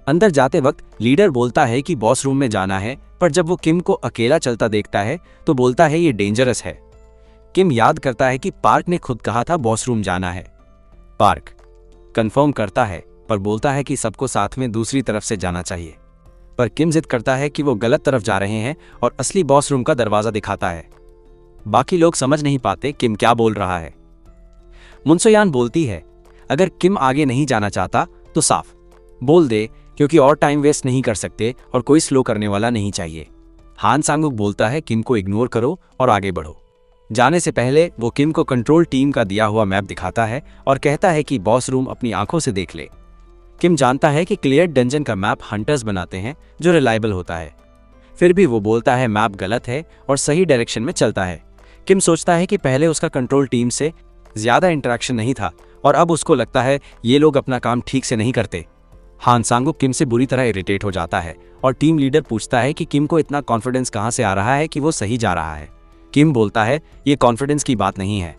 अंदर जाते वक्त लीडर बोलता है कि बॉस रूम में जाना है, पर जब वो किम को अकेला चलता देखता है तो बोलता है ये डेंजरस है। किम याद करता है कि पार्क ने खुद कहा था बॉस रूम जाना है। पार्क कंफर्म करता है पर बोलता है कि सबको साथ में दूसरी तरफ से जाना चाहिए, पर किम जिद करता है कि वो गलत तरफ जा रहे हैं और असली बॉस रूम का दरवाजा दिखाता है। बाकी लोग समझ नहीं पाते किम क्या बोल रहा है। मुनसोयान बोलती है अगर किम आगे नहीं जाना चाहता तो साफ बोल दे, क्योंकि और टाइम वेस्ट नहीं कर सकते और कोई स्लो करने वाला नहीं चाहिए। हान सांगुक बोलता है किम को इग्नोर करो और आगे बढ़ो। जाने से पहले वो किम को कंट्रोल टीम का दिया हुआ मैप दिखाता है और कहता है कि बॉस रूम अपनी आंखों से देख ले। किम जानता है कि क्लियर डंजन का मैप हंटर्स बनाते हैं जो रिलायबल होता है, फिर भी वो बोलता है मैप गलत है और सही डायरेक्शन में चलता है। किम सोचता है कि पहले उसका कंट्रोल टीम से ज्यादा इंटरेक्शन नहीं था और अब उसको लगता है ये लोग अपना काम ठीक से नहीं करते। हान सांगुक किम से बुरी तरह इरिटेट हो जाता है और टीम लीडर पूछता है कि किम को इतना कॉन्फिडेंस कहां से आ रहा है कि वो सही जा रहा है। किम बोलता है ये कॉन्फिडेंस की बात नहीं है।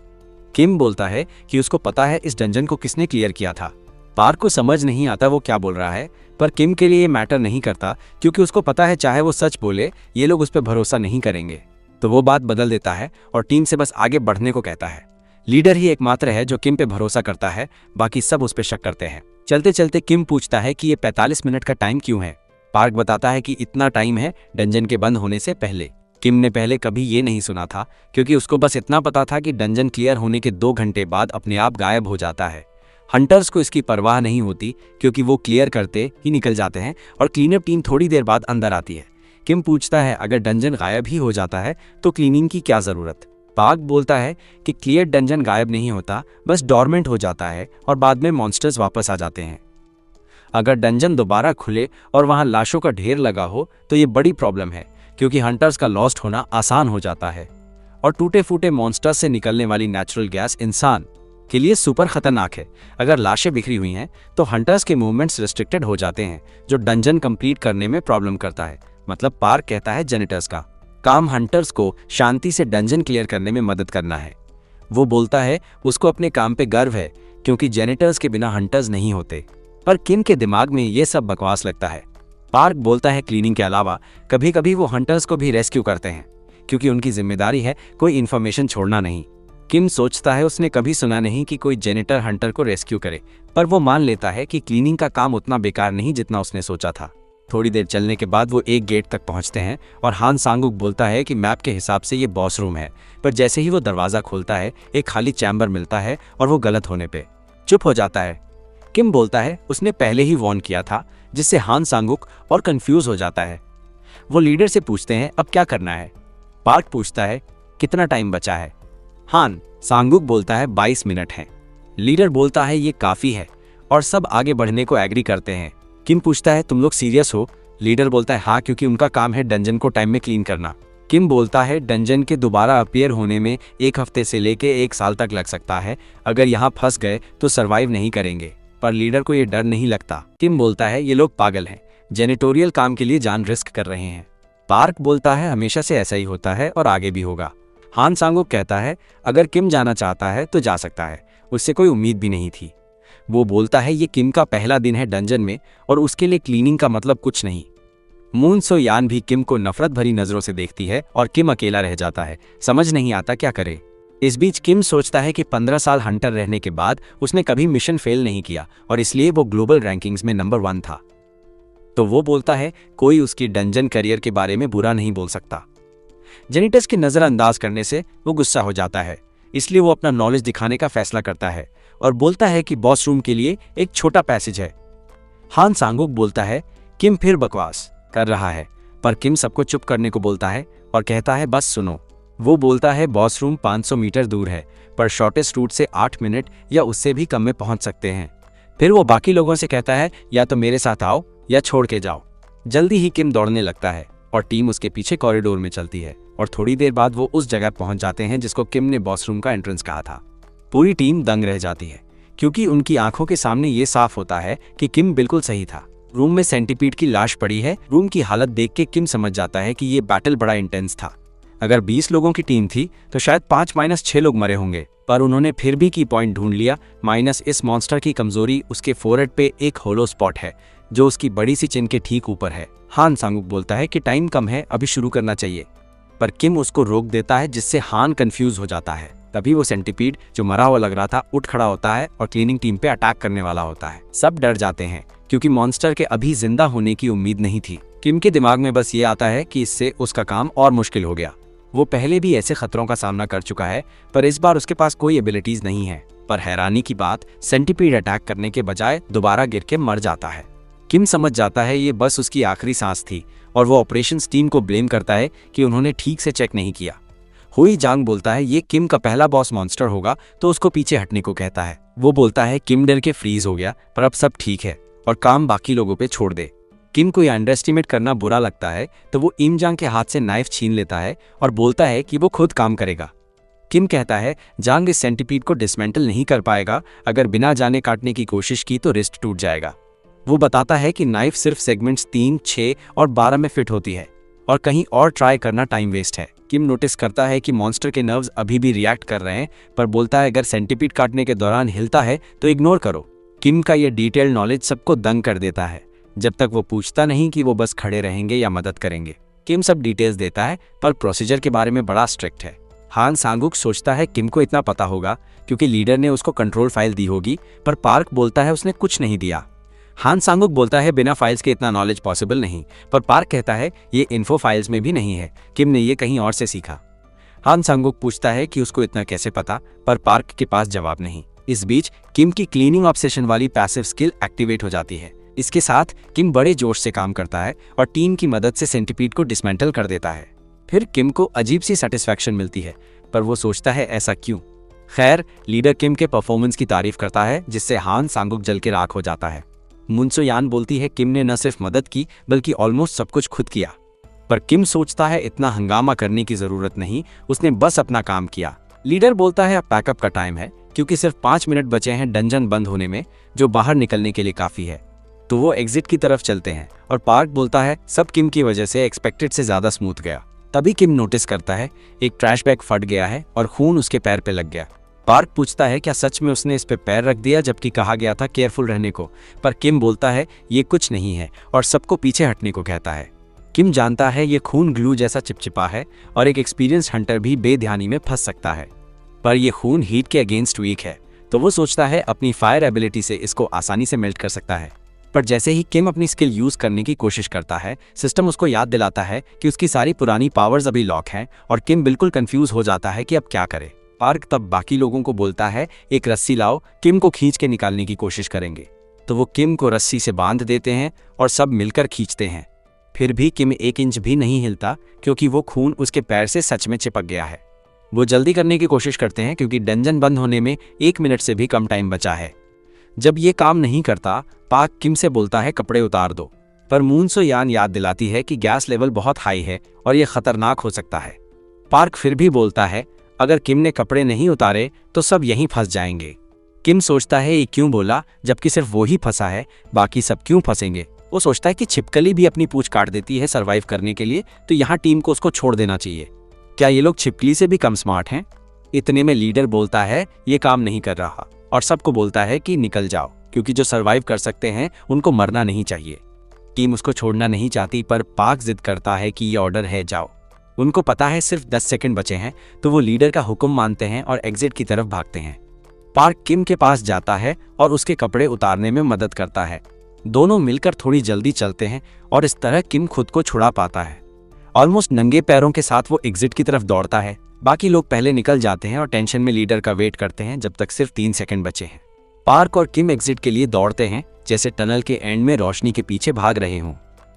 किम बोलता है कि उसको पता है इस डंजन को किसने क्लियर किया था। पार्क को समझ नहीं आता वो क्या बोल रहा है, पर किम के लिए ये मैटर नहीं करता क्योंकि उसको पता है चाहे वो सच बोले ये लोग उस पर भरोसा नहीं करेंगे। तो वो बात बदल देता है और टीम से बस आगे बढ़ने को कहता है। लीडर ही एकमात्र है जो किम पे भरोसा करता है, बाकी सब उस पर शक करते हैं। चलते चलते किम पूछता है कि ये 45 मिनट का टाइम क्यों है। पार्क बताता है कि इतना टाइम है डंजन के बंद होने से पहले। किम ने पहले कभी ये नहीं सुना था क्योंकि उसको बस इतना पता था कि डंजन क्लियर होने के 2 घंटे बाद अपने आप गायब हो जाता है। हंटर्स को इसकी परवाह नहीं होती क्योंकि वो क्लियर करते ही निकल जाते हैं और क्लीनअप टीम थोड़ी देर बाद अंदर आती है। किम पूछता है अगर डंजन गायब ही हो जाता है तो क्लीनिंग की क्या जरूरत। पार्क बोलता है कि क्लियर डंजन गायब नहीं होता, बस डॉर्मेंट हो जाता है और बाद में मॉन्स्टर्स वापस आ जाते हैं। अगर डंजन दोबारा खुले और वहां लाशों का ढेर लगा हो तो ये बड़ी प्रॉब्लम है क्योंकि हंटर्स का लॉस्ट होना आसान हो जाता है और टूटे फूटे मॉन्स्टर्स से निकलने वाली नेचुरल गैस इंसान के लिए सुपर खतरनाक है। अगर लाशें बिखरी हुई हैं तो हंटर्स के मूवमेंट्स रिस्ट्रिक्टेड हो जाते हैं जो डंजन कंप्लीट करने में प्रॉब्लम करता है। मतलब पार्क कहता है जेनेटर्स का काम हंटर्स को शांति से डंजन क्लियर करने में मदद करना है। वो बोलता है उसको अपने काम पे गर्व है क्योंकि जेनेटर्स के बिना हंटर्स नहीं होते, पर किम के दिमाग में ये सब बकवास लगता है। पार्क बोलता है क्लीनिंग के अलावा कभी कभी वो हंटर्स को भी रेस्क्यू करते हैं क्योंकि उनकी जिम्मेदारी है कोई इन्फॉर्मेशन छोड़ना नहीं। किम सोचता है उसने कभी सुना नहीं कि कोई जेनेटर हंटर को रेस्क्यू करे, पर वो मान लेता है कि क्लीनिंग का काम उतना बेकार नहीं जितना उसने सोचा था। थोड़ी देर चलने के बाद वो एक गेट तक पहुंचते हैं और हान सांगुक बोलता है कि मैप के हिसाब से ये बॉस रूम है, पर जैसे ही वो दरवाजा खोलता है एक खाली चैम्बर मिलता है और वो गलत होने पे चुप हो जाता है। किम बोलता है उसने पहले ही वार्न किया था, जिससे हान सांगुक और कंफ्यूज हो जाता है। वो लीडर से पूछते हैं अब क्या करना है। पार्क पूछता है कितना टाइम बचा है। हान सांगुक बोलता है 22 मिनट हैं। लीडर बोलता है ये काफी है और सब आगे बढ़ने को एग्री करते हैं। किम पूछता है तुम लोग सीरियस हो। लीडर बोलता है हाँ, क्योंकि उनका काम है डंजन को टाइम में क्लीन करना। किम बोलता है डंजन के दोबारा अपीयर होने में 1 हफ्ते से लेके 1 साल तक लग सकता है, अगर यहाँ फंस गए तो सरवाइव नहीं करेंगे, पर लीडर को ये डर नहीं लगता। किम बोलता है ये लोग पागल हैं, जेनेटोरियल काम के लिए जान रिस्क कर रहे हैं। पार्क बोलता है हमेशा से ऐसा ही होता है और आगे भी होगा। हान सांगुक कहता है अगर किम जाना चाहता है तो जा सकता है, उससे कोई उम्मीद भी नहीं थी। वो बोलता है ये किम का पहला दिन है डंजन में और उसके लिए क्लीनिंग का मतलब कुछ नहीं। मून सो यान भी किम को नफरत भरी नजरों से देखती है और किम अकेला रह जाता है, समझ नहीं आता क्या करे। इस बीच किम सोचता है कि 15 साल हंटर रहने के बाद उसने कभी मिशन फेल नहीं किया और इसलिए वो ग्लोबल रैंकिंग्स में नंबर 1 था। तो वो बोलता है कोई उसकी डंजन करियर के बारे में बुरा नहीं बोल सकता। जेनिटस के नजरअंदाज करने से वो गुस्सा हो जाता है, इसलिए वो अपना नॉलेज दिखाने का फैसला करता है और बोलता है कि बॉस रूम के लिए एक छोटा पैसेज है। हान सांगुक बोलता है किम फिर बकवास कर रहा है, पर किम सबको चुप करने को बोलता है और कहता है बस सुनो। वो बोलता है बॉस रूम 500 मीटर दूर है, पर शॉर्टेस्ट रूट से 8 मिनट या उससे भी कम में पहुंच सकते हैं। फिर वो बाकी लोगों से कहता है या तो मेरे साथ आओ या छोड़ के जाओ। जल्दी ही किम दौड़ने लगता है और टीम उसके पीछे कॉरिडोर में चलती है और थोड़ी देर बाद वो उस जगह पहुंच जाते हैं जिसको किम ने बॉस रूम का एंट्रेंस कहा था। पूरी टीम दंग रह जाती है क्योंकि उनकी आंखों के सामने ये साफ होता है कि किम बिल्कुल सही था। रूम में सेंटीपीड की लाश पड़ी है। रूम की हालत देख के किम समझ जाता है कि ये बैटल बड़ा इंटेंस था। अगर 20 लोगों की टीम थी तो शायद 5-6 लोग मरे होंगे, पर उन्होंने फिर भी की पॉइंट ढूंढ लिया। माइनस इस मॉन्स्टर की कमजोरी, उसके फोरहेड पे एक होलो स्पॉट है जो उसकी बड़ी सी चिन के ठीक ऊपर है। हान सांगुक बोलता है कि टाइम कम है, अभी शुरू करना चाहिए, पर किम उसको रोक देता है, जिससे हान कंफ्यूज हो जाता है। तभी वो सेंटीपीड जो मरा हुआ लग रहा था उठ खड़ा होता है और क्लीनिंग टीम पे अटैक करने वाला होता है। सब डर जाते हैं क्योंकि मॉन्स्टर के अभी जिंदा होने की उम्मीद नहीं थी। किम के दिमाग में बस ये आता है कि इससे उसका काम और मुश्किल हो गया। वो पहले भी ऐसे खतरों का सामना कर चुका है, पर इस बार उसके पास कोई एबिलिटीज नहीं है। पर हैरानी की बात, सेंटीपीड अटैक करने के बजाय दोबारा गिर के मर जाता है। किम समझ जाता है ये बस उसकी आखिरी सांस थी और वो ऑपरेशंस टीम को ब्लेम करता है कि उन्होंने ठीक से चेक नहीं किया। हुई जांग बोलता है ये किम का पहला बॉस मॉन्स्टर होगा, तो उसको पीछे हटने को कहता है। वो बोलता है किम डर के फ्रीज हो गया, पर अब सब ठीक है और काम बाकी लोगों पे छोड़ दे। किम को अंडर एस्टिमेट करना बुरा लगता है, तो वो इम जांग के हाथ से नाइफ छीन लेता है और बोलता है कि वो खुद काम करेगा। किम कहता है जांग इस सेंटीपीड को डिसमेंटल नहीं कर पाएगा, अगर बिना जाने काटने की कोशिश की तो रिस्ट टूट जाएगा। वो बताता है कि नाइफ सिर्फ सेगमेंट्स 3, 6 और 12 में फिट होती है और कहीं और ट्राई करना टाइम वेस्ट है। किम नोटिस करता है कि मॉन्स्टर के नर्व्स अभी भी रिएक्ट कर रहे हैं, पर बोलता है अगर सेंटीपीड काटने के दौरान हिलता है तो इग्नोर करो। किम का ये डिटेल्ड नॉलेज सबको दंग कर देता है, जब तक वो पूछता नहीं कि वो बस खड़े रहेंगे या मदद करेंगे। किम सब डिटेल्स देता है, पर प्रोसीजर के बारे में बड़ा स्ट्रिक्ट है। हान सांगुक सोचता है किम को इतना पता होगा क्योंकि लीडर ने उसको कंट्रोल फाइल दी होगी, पर पार्क बोलता है उसने कुछ नहीं दिया। हान सांगुक बोलता है बिना फाइल्स के इतना नॉलेज पॉसिबल नहीं, पर पार्क कहता है ये इन्फो फाइल्स में भी नहीं है, किम ने ये कहीं और से सीखा। हान सांगुक पूछता है कि उसको इतना कैसे पता, पर पार्क के पास जवाब नहीं। इस बीच किम की क्लीनिंग ऑब्सेशन वाली पैसिव स्किल एक्टिवेट हो जाती है। इसके साथ किम बड़े जोश से काम करता है और टीम की मदद से सेंटीपीड को डिसमेंटल कर देता है। फिर किम को अजीब सी सेटिस्फैक्शन मिलती है, पर वो सोचता है ऐसा क्यों। खैर, लीडर किम के परफॉर्मेंस की तारीफ करता है, जिससे हान सांगुक जल के राख हो जाता है। मुनसो यान बोलती है किम ने न सिर्फ मदद की बल्कि ऑलमोस्ट सब कुछ खुद किया, पर किम सोचता है इतना हंगामा करने की जरूरत नहीं, उसने बस अपना काम किया। लीडर बोलता है अब पैकअप का टाइम है क्योंकि सिर्फ 5 मिनट बचे हैं डंजन बंद होने में, जो बाहर निकलने के लिए काफी है। तो वो एग्जिट की तरफ चलते हैं और पार्क बोलता है सब किम की वजह से एक्सपेक्टेड से ज्यादा स्मूथ गया। तभी किम नोटिस करता है एक ट्रैश बैग फट गया है और खून उसके पैर पे लग गया। पार्क पूछता है क्या सच में उसने इस पे पैर रख दिया जबकि कहा गया था केयरफुल रहने को, पर किम बोलता है ये कुछ नहीं है और सबको पीछे हटने को कहता है। किम जानता है ये खून ग्लू जैसा चिपचिपा है और एक एक्सपीरियंस्ड हंटर भी बेध्यानी में फंस सकता है, पर यह खून हीट के अगेंस्ट वीक है, तो वो सोचता है अपनी फायर एबिलिटी से इसको आसानी से मेल्ट कर सकता है। पर जैसे ही किम अपनी स्किल यूज करने की कोशिश करता है, सिस्टम उसको याद दिलाता है कि उसकी सारी पुरानी पावर्स अभी लॉक हैं और किम बिल्कुल कंफ्यूज हो जाता है कि अब क्या करे। पार्क तब बाकी लोगों को बोलता है एक रस्सी लाओ, किम को खींच के निकालने की कोशिश करेंगे। तो वो किम को रस्सी से बांध देते हैं और सब मिलकर खींचते हैं। फिर भी किम 1 इंच भी नहीं हिलता क्योंकि वो खून उसके पैर से सच में चिपक गया है। वो जल्दी करने की कोशिश करते हैं क्योंकि डंजन बंद होने में 1 मिनट से भी कम टाइम बचा है। जब ये काम नहीं करता, पार्क किम से बोलता है कपड़े उतार दो, पर मुनसो यान याद दिलाती है कि गैस लेवल बहुत हाई है और ये खतरनाक हो सकता है। पार्क फिर भी बोलता है अगर किम ने कपड़े नहीं उतारे तो सब यहीं फंस जाएंगे। किम सोचता है ये क्यों बोला, जबकि सिर्फ वो ही फंसा है, बाकी सब क्यों फंसेंगे। वो सोचता है कि छिपकली भी अपनी पूंछ काट देती है सरवाइव करने के लिए, तो यहाँ टीम को उसको छोड़ देना चाहिए। क्या ये लोग छिपकली से भी कम स्मार्ट हैं? इतने में लीडर बोलता है ये काम नहीं कर रहा और सबको बोलता है कि निकल जाओ, क्योंकि जो सरवाइव कर सकते हैं उनको मरना नहीं चाहिए। टीम उसको छोड़ना नहीं चाहती, पर पार्क जिद करता है कि ये ऑर्डर है, जाओ। उनको पता है सिर्फ 10 सेकंड बचे हैं, तो वो लीडर का हुक्म मानते हैं और एग्जिट की तरफ भागते हैं। पार्क किम के पास जाता है और उसके कपड़े उतारने में मदद करता है। दोनों मिलकर थोड़ी जल्दी चलते हैं और इस तरह किम खुद को छुड़ा पाता है। ऑलमोस्ट नंगे पैरों के साथ वो एग्जिट की तरफ दौड़ता है। बाकी लोग पहले निकल जाते हैं और टेंशन में लीडर का वेट करते हैं जब तक सिर्फ 3 सेकंड बचे हैं। पार्क और किम एग्जिट के लिए दौड़ते हैं जैसे टनल के एंड में रोशनी के पीछे भाग रहे हों।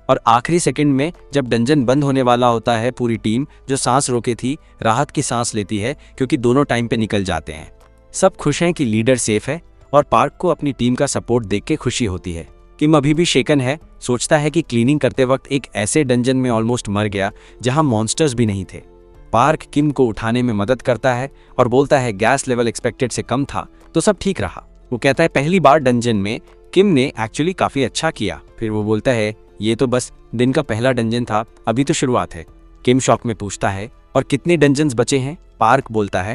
और आखिरी सेकंड में जब डंजन बंद होने वाला होता है, पूरी टीम जो सांस रोके थी राहत की सांस लेती है क्योंकि दोनों टाइम पे निकल जाते हैं। सब खुश हैं कि लीडर सेफ है और पार्क को अपनी टीम का सपोर्ट देख के खुशी होती है। किम अभी भी शेकन है, सोचता है कि क्लीनिंग करते वक्त एक ऐसे डंजन में ऑलमोस्ट मर गया जहां मॉन्स्टर्स भी नहीं थे। पार्क किम को उठाने में मदद करता है और बोलता है गैस लेवल एक्सपेक्टेड से कम था तो सब ठीक रहा। वो कहता है पहली बार डंजन में किम ने एक्चुअली काफी अच्छा किया। फिर वो बोलता है ये तो बस दिन का पहला डंजन था, अभी तो शुरुआत है। किम शॉक में पूछता है और कितने डंजन्स बचे हैं? पार्क बोलता है